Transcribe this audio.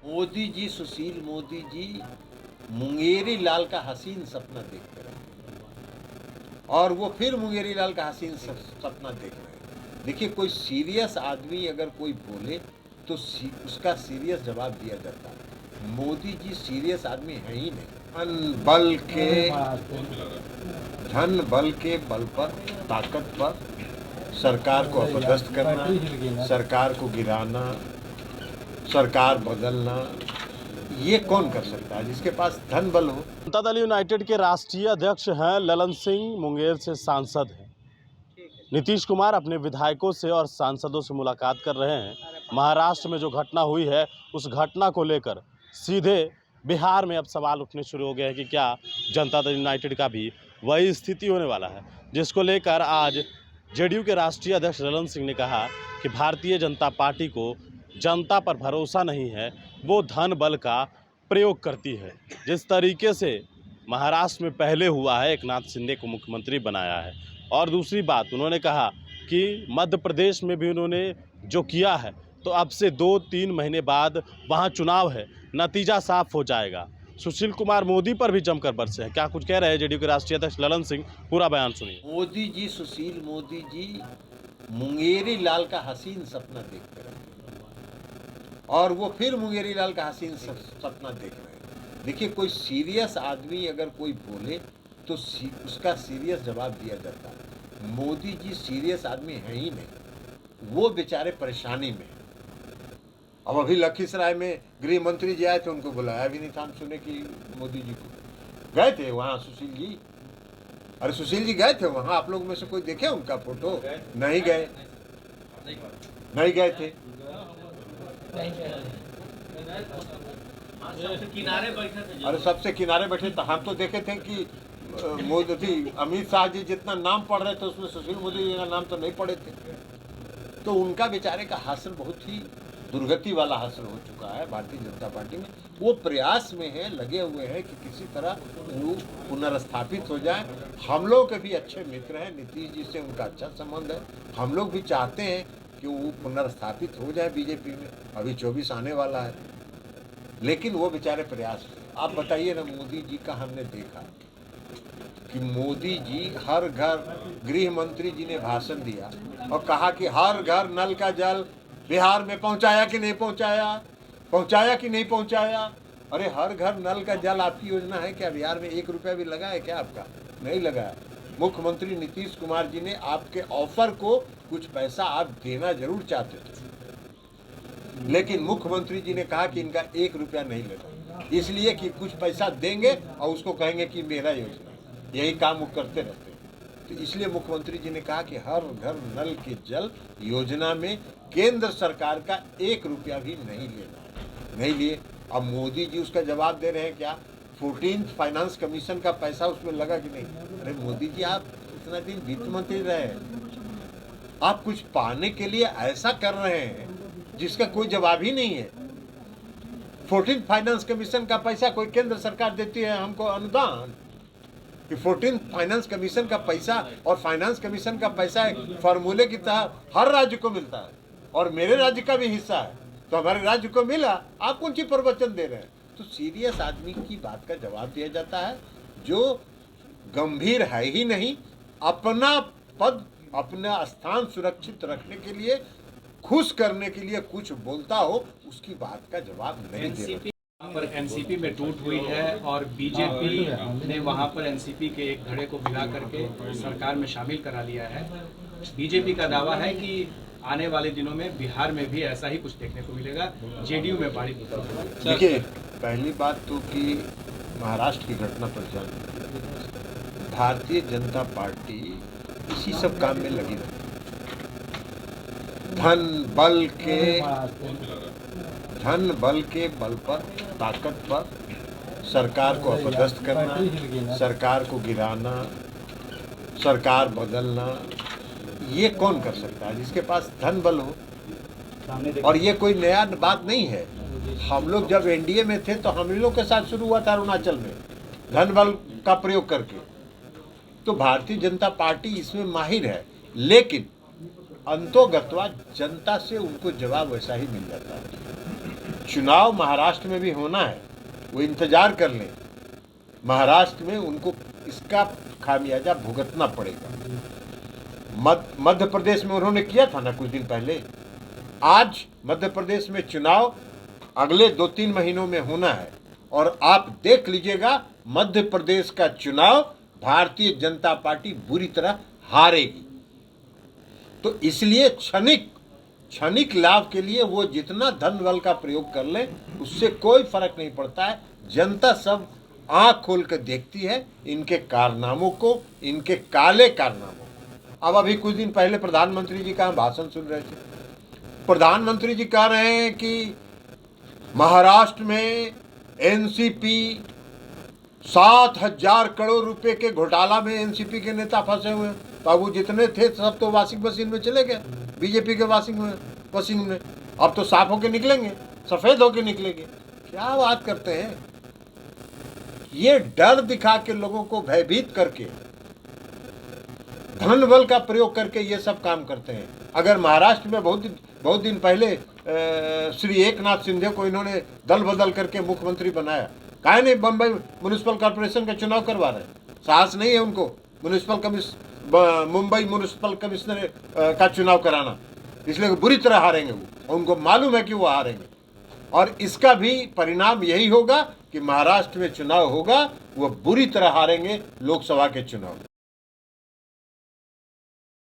मोदी जी, सुशील मोदी जी मुंगेरी लाल का हसीन सपना देखते रहे और वो फिर मुंगेरी लाल का हसीन सपना देख रहे हैं। देखिए, कोई सीरियस आदमी अगर कोई बोले तो उसका सीरियस जवाब दिया जाता है। मोदी जी सीरियस आदमी है ही नहीं। धन बल के बल पर, ताकत पर सरकार को अपदस्थ करना, सरकार को गिराना, सरकार बदलना, ये कौन कर सकता है जिसके पास धन बल हो। जनता दल यूनाइटेड के राष्ट्रीय अध्यक्ष हैं ललन सिंह, मुंगेर से सांसद हैं। नीतीश कुमार अपने विधायकों से और सांसदों से मुलाकात कर रहे हैं। महाराष्ट्र में जो घटना हुई है उस घटना को लेकर सीधे बिहार में अब सवाल उठने शुरू हो गए हैं कि क्या जनता दल यूनाइटेड का भी वही स्थिति होने वाला है, जिसको लेकर आज जेडीयू के राष्ट्रीय अध्यक्ष ललन सिंह ने कहा कि भारतीय जनता पार्टी को जनता पर भरोसा नहीं है, वो धन बल का प्रयोग करती है। जिस तरीके से महाराष्ट्र में पहले हुआ है, एकनाथ शिंदे को मुख्यमंत्री बनाया है। और दूसरी बात उन्होंने कहा कि मध्य प्रदेश में भी उन्होंने जो किया है, तो अब से 2-3 महीने बाद वहाँ चुनाव है, नतीजा साफ हो जाएगा। सुशील कुमार मोदी पर भी जमकर बरसे हैं। क्या कुछ कह रहे हैं जेडीयू के राष्ट्रीय अध्यक्ष ललन सिंह, पूरा बयान सुनिए। मोदी जी, सुशील मोदी जी मुंगेरी लाल का हसीन सपना देखते रहे और वो फिर मुंगेरी लाल का हसीन सपना देख रहे हैं। देखिए, कोई सीरियस आदमी अगर कोई बोले तो उसका सीरियस जवाब दिया जाता है। मोदी जी सीरियस आदमी है ही नहीं, वो बेचारे परेशानी में। अब अभी लखीसराय में गृह मंत्री जी आए थे, उनको बुलाया भी नहीं था। हम सुने कि मोदी जी को गए थे वहाँ सुशील जी। अरे सुशील जी गए थे वहाँ, आप लोग में से कोई देखे उनका फोटो? नहीं गए, नहीं गए थे। अरे सबसे किनारे बैठे तो हम तो देखे थे कि मोदी अमित शाह जी जितना नाम पढ़ रहे थे उसमें सुशील मोदी जी का नाम तो नहीं पढ़े थे। तो उनका बेचारे का हासिल बहुत ही दुर्गति वाला हासिल हो चुका है भारतीय जनता पार्टी में। वो प्रयास में है, लगे हुए हैं कि किसी तरह वो पुनर्स्थापित हो जाए। हम लोग के भी अच्छे मित्र हैं, नीतीश जी से उनका अच्छा संबंध है। हम लोग भी चाहते हैं कि वो पुनर्स्थापित हो जाए बीजेपी में। अभी 24 आने वाला है, लेकिन वो बेचारे प्रयास में। आप बताइए ना, मोदी जी का हमने देखा कि मोदी जी हर घर, गृह मंत्री जी ने भाषण दिया और कहा कि हर घर नल का जल बिहार में पहुंचाया कि नहीं पहुंचाया, पहुंचाया कि नहीं पहुंचाया। अरे हर घर नल का जल आपकी योजना है क्या? बिहार में 1 रुपया भी लगा है क्या आपका? नहीं लगा है। मुख्यमंत्री नीतीश कुमार जी ने आपके ऑफर को कुछ पैसा आप देना जरूर चाहते थे, लेकिन मुख्यमंत्री जी ने कहा कि इनका 1 रुपया नहीं लेना, इसलिए कि कुछ पैसा देंगे और उसको कहेंगे कि मेरा योजना। यही काम वो करते रहते हैं। तो इसलिए मुख्यमंत्री जी ने कहा कि हर घर नल के जल योजना में केंद्र सरकार का 1 रुपया भी नहीं लेना है। नहीं लिए। अब मोदी जी उसका जवाब दे रहे हैं क्या? 14th फाइनेंस कमीशन का पैसा उसमें लगा कि नहीं? अरे मोदी जी, आप इतना दिन वित्त मंत्री रहे, आप कुछ पाने के लिए ऐसा कर रहे हैं जिसका कोई जवाब ही नहीं है। 14th फाइनेंस कमीशन का पैसा कोई केंद्र सरकार देती है हमको अनुदान, कि 14th फाइनेंस कमीशन का पैसा और फाइनेंस कमीशन का पैसा एक फार्मूले की तरह हर राज्य को मिलता है और मेरे राज्य का भी हिस्सा है, तो हमारे राज्य को मिला। आप कौन सी प्रवचन दे रहे हैं? तो सीरियस आदमी की बात का जवाब दिया जाता है, जो गंभीर है ही नहीं। अपना पद, अपना स्थान सुरक्षित रखने के लिए, खुश करने के लिए कुछ बोलता हो, उसकी बात का जवाब नहीं दे रहा। पर एनसीपी में टूट हुई है और बीजेपी ने वहां पर एनसीपी के एक धड़े को भिगा करके सरकार में शामिल करा लिया है। बीजेपी का दावा है कि आने वाले दिनों में बिहार में भी ऐसा ही कुछ देखने को मिलेगा, जेडीयू में बाड़ी उतर। देखिए, पहली बात तो कि महाराष्ट्र की घटना पर जान, भारतीय जनता पार्टी इसी सब काम में लगी रहती है। धन बल के बल पर, ताकत पर सरकार को अपदस्थ करना, सरकार को गिराना, सरकार बदलना, ये कौन कर सकता है जिसके पास धन बल हो। और ये कोई नया बात नहीं है। हम लोग जब एनडीए में थे तो हम लोग के साथ शुरू हुआ था अरुणाचल में धन बल का प्रयोग करके। तो भारतीय जनता पार्टी इसमें माहिर है, लेकिन अंतोगत्वा जनता से उनको जवाब वैसा ही मिल जाता है। चुनाव महाराष्ट्र में भी होना है, वो इंतजार कर लें। महाराष्ट्र में उनको इसका खामियाजा भुगतना पड़ेगा। मध्य प्रदेश में उन्होंने किया था ना कुछ दिन पहले। आज मध्य प्रदेश में चुनाव अगले 2-3 महीनों में होना है और आप देख लीजिएगा मध्य प्रदेश का चुनाव भारतीय जनता पार्टी बुरी तरह हारेगी। तो इसलिए क्षणिक लाभ के लिए वो जितना धन बल का प्रयोग कर ले उससे कोई फर्क नहीं पड़ता है। जनता सब आंख खोल कर देखती है इनके कारनामों को, इनके काले कारनामों को। अब अभी कुछ दिन पहले प्रधानमंत्री जी का भाषण सुन रहे थे। प्रधानमंत्री जी कह रहे हैं कि महाराष्ट्र में एनसीपी 7,000 करोड़ रुपए के घोटाला में एनसीपी के नेता फंसे हुए हैं। तो अब वो जितने थे सब तो वॉशिंग मशीन में चले गए, बीजेपी के वॉशिंग में। अब तो साफ होके निकलेंगे, सफेद होके निकलेंगे। क्या बात करते हैं। ये डर दिखा के लोगों को भयभीत करके, धन बल का प्रयोग करके ये सब काम करते हैं। अगर महाराष्ट्र में बहुत दिन पहले श्री एकनाथ शिंदे को इन्होंने दल बदल करके मुख्यमंत्री बनाया, काहे नहीं बम्बई म्युनिसिपल कॉर्पोरेशन का चुनाव करवा रहे? साहस नहीं है उनको मुंबई म्युनिसिपल कमिश्नर का चुनाव कराना, इसलिए बुरी तरह हारेंगे वो। उनको मालूम है कि वो हारेंगे और इसका भी परिणाम यही होगा कि महाराष्ट्र में चुनाव होगा, वो बुरी तरह हारेंगे लोकसभा के चुनाव।